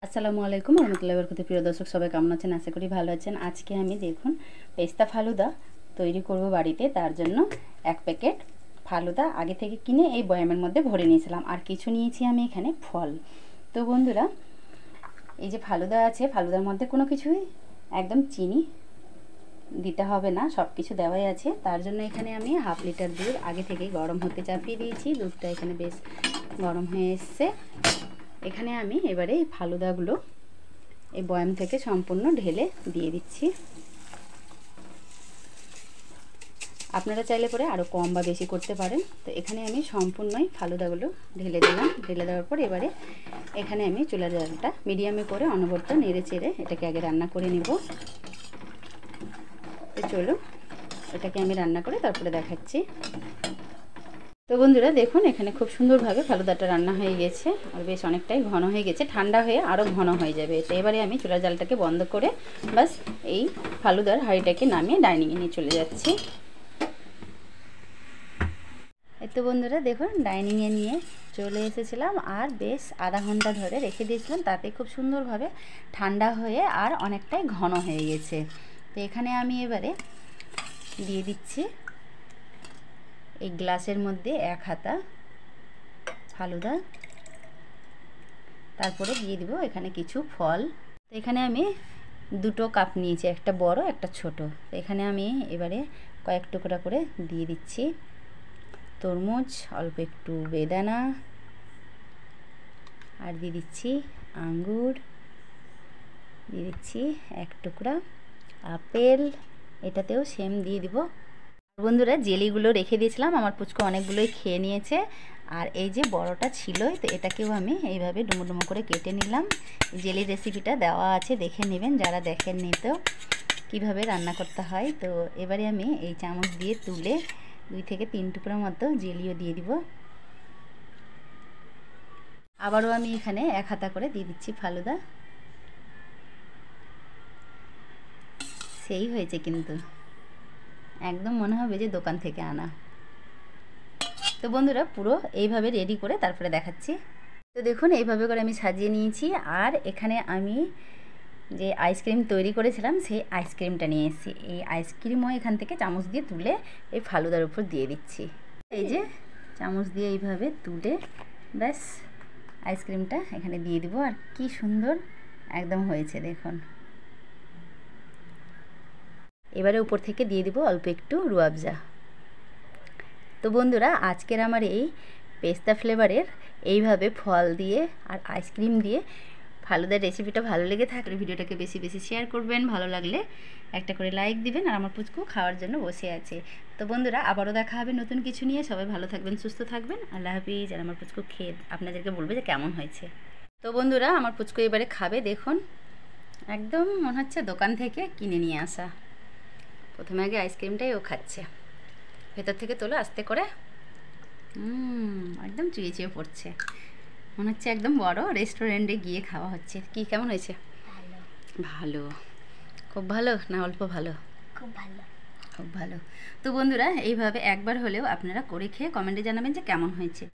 আসসালামু আলাইকুম রহমতুল্লাহি ওয়া বারাকাতুহু। প্রিয় দর্শক সবাই কেমন আছেন? আশা করি ভালো আছেন। আজকে আমি দেখুন পেস্তা ফালুদা তৈরি করব বাড়িতে। তার জন্য এক প্যাকেট ফালুদা আগে থেকে কিনে এই বয়ামের মধ্যে ভরে নিয়েছিলাম, আর কিছু নিয়েছি আমি এখানে ফল। তো বন্ধুরা, এই যে ফালুদা আছে, ফালুদার মধ্যে কোনো কিছুই একদম চিনি দিতে হবে না, সব কিছু দেওয়াই আছে। তার জন্য এখানে আমি হাফ লিটার দুধ আগে থেকেই গরম হতে চাপিয়ে দিয়েছি। দুধটা এখানে বেশ গরম হয়ে এসছে। এখানে আমি এবারে এই ফালুদাগুলো এই বয়াম থেকে সম্পূর্ণ ঢেলে দিয়ে দিচ্ছি। আপনারা চাইলে পরে আরও কম বা বেশি করতে পারেন। তো এখানে আমি সম্পূর্ণই ফালুদাগুলো ঢেলে দিলাম। ঢেলে দেওয়ার পর এবারে এখানে আমি চুলার জালটা মিডিয়ামে করে অনবরত নেড়ে চেড়ে এটাকে আগে রান্না করে নেব। তো চলো এটাকে আমি রান্না করে তারপরে দেখাচ্ছি। তো বন্ধুরা দেখুন, এখানে খুব সুন্দরভাবে ফালুদাটা রান্না হয়ে গেছে, আর বেশ অনেকটাই ঘন হয়ে গেছে। ঠান্ডা হয়ে আরও ঘন হয়ে যাবে। তো এবারে আমি চুলার জালটাকে বন্ধ করে বাস এই ফালুদার হাঁড়িটাকে নামিয়ে ডাইনিংয়ে নিয়ে চলে যাচ্ছি। এই তো বন্ধুরা দেখুন, ডাইনিংয়ে নিয়ে চলে এসেছিলাম, আর বেশ আধা ঘন্টা ধরে রেখে দিয়েছিলাম। তাতে খুব সুন্দরভাবে ঠান্ডা হয়ে আর অনেকটাই ঘন হয়ে গেছে। তো এখানে আমি এবারে দিয়ে দিচ্ছি এই গ্লাসের মধ্যে এক হাতা ফালুদা। তারপরে দিয়ে দিব এখানে কিছু ফল। তো এখানে আমি দুটো কাপ নিয়েছি, একটা বড় একটা ছোট। তো এখানে আমি এবারে কয়েক টুকরা করে দিয়ে দিচ্ছি তরমুজ, অল্প একটু বেদানা, আর দিয়ে দিচ্ছি আঙ্গুর, দিয়ে দিচ্ছি এক টুকরা আপেল, এটাতেও সেম দিয়ে দিব। বন্ধুরা জেলিগুলো রেখে দিয়েছিলাম, আমার পুচকু অনেকগুলোই খেয়ে নিয়েছে। আর এই যে বড়টা ছিলই, তো এটাকেও আমি এইভাবে ডুমো ডুমো করে কেটে নিলাম। জেলির রেসিপিটা দেওয়া আছে, দেখে নেবেন যারা দেখেননি তো কীভাবে রান্না করতে হয়। তো এবারে আমি এই চামচ দিয়ে তুলে 2 থেকে 3 টুকরা মতো জেলিও দিয়ে দিব। আবারও আমি এখানে এক হাতা করে দিয়ে দিচ্ছি ফালুদা। সেই হয়েছে কিন্তু, একদম মনে হবে যে দোকান থেকে আনা। তো বন্ধুরা পুরো এইভাবে রেডি করে তারপরে দেখাচ্ছি। তো দেখুন এইভাবে করে আমি সাজিয়ে নিয়েছি, আর এখানে আমি যে আইসক্রিম তৈরি করেছিলাম সেই আইসক্রিমটা নিয়ে এসেছি। এই আইসক্রিমও এখান থেকে চামচ দিয়ে তুলে এই ফালুদার উপর দিয়ে দিচ্ছি। এই যে চামচ দিয়ে এইভাবে তুলে ব্যাস আইসক্রিমটা এখানে দিয়ে দিব। আর কি সুন্দর একদম হয়েছে দেখুন। এবারে উপর থেকে দিয়ে দিব অল্প একটু রুয়াবজা। তো বন্ধুরা আজকের আমার এই পেস্তা ফ্লেভারের এইভাবে ফল দিয়ে আর আইসক্রিম দিয়ে ফালুদার রেসিপিটা ভালো লেগে থাকলে ভিডিওটাকে বেশি বেশি শেয়ার করবেন। ভালো লাগলে একটা করে লাইক দিবেন। আর আমার পুচকু খাওয়ার জন্য বসে আছে। তো বন্ধুরা আবারও দেখা হবে নতুন কিছু নিয়ে। সবাই ভালো থাকবেন, সুস্থ থাকবেন। আল্লাহ হাফিজ। আর আমার পুচকু খেয়ে আপনাদেরকে বলবে যে কেমন হয়েছে। তো বন্ধুরা আমার পুচকু এবারে খাবে। দেখুন একদম মনে হচ্ছে দোকান থেকে কিনে নিয়ে আসা। প্রথমে আগে আইসক্রিমটাই ও খাচ্ছে, ভেতর থেকে তোলো আস্তে করে। একদম চুয়ে চুয়ে পড়ছে, মনে হচ্ছে একদম বড় রেস্টুরেন্টে গিয়ে খাওয়া হচ্ছে। কি কেমন হয়েছে? ভালো। ভালো, খুব ভালো না অল্প ভালো? খুব ভালো, খুব ভালো। তো বন্ধুরা এইভাবে একবার হলেও আপনারা করে খেয়ে কমেন্টে জানাবেন যে কেমন হয়েছে।